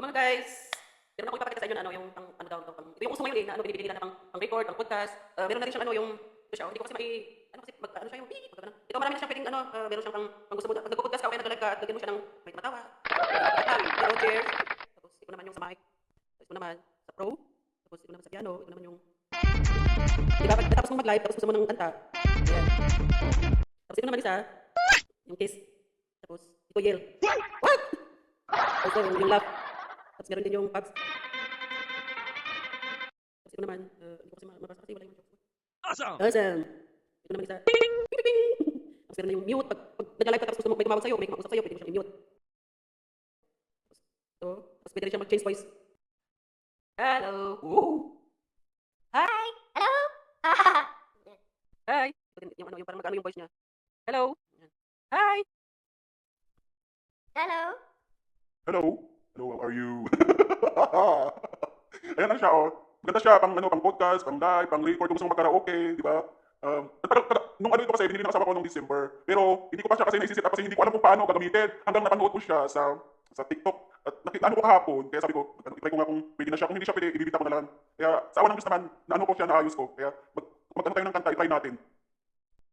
So mga guys, meron ako ipapakita sa inyo na ano yung pang ano daw pang ito yung uso ngayon na ano binibili nila na pang record, pang podcast. Meron na rin siyang ano yung ito siya, hindi ko kasi ano kasi ano siya yung beep, pagka ito marami na siyang pwedeng ano, meron siyang pang gusto mo pag nagpo-podcast ka o kaya nag-live ka, lagyan mo siya ng may tumatawa. Pero cheers. Tapos ito naman yung sa mic. Tapos ito naman sa pro. Tapos ito naman sa piano, ito naman yung diba, pag natapos mong mag-live, tapos gusto mo ng kanta. Ayan. Tapos ito naman isa, yung kiss. Tapos ito yell. What? Tapos yung laugh. Tapos meron din yung pubs. Tapos ito naman, hindi ko kasi mabasa kasi wala yung jokes ko. Awesome! Awesome! Ito naman isa. Ping, ping, ping. Tapos meron na yung mute. Pag nag-live ka tapos gusto mo may tumawag sa'yo, may kumausap sa'yo, pwede mo siyang i-mute. Tapos pwede rin siyang mag-change voice. Hello! Woo! Hi! Hello? Hi! Yung ano, yung parang mag-ano yung voice niya. Hello! Hi! Hello? Hello? Hello, how are you? Ayan na siya, oh. Maganda siya pang, pang podcast, pang live, pang record, kung gusto mo mag-karaoke, di ba? Nung ano ito kasi, binili ng asawa ko nung December. Pero hindi ko pa siya kasi naisisit kasi hindi ko alam kung paano gagamitin. Hanggang napanood ko siya sa TikTok. At nakita ko kahapon, kaya sabi ko, try ko nga kung pwede na siya. Kung hindi siya pwede, ibibita ko na lang. Kaya sa awan ng Diyos naman, naano ko siya, naayos ko. Kaya mag-ano tayo ng kanta, i-try natin.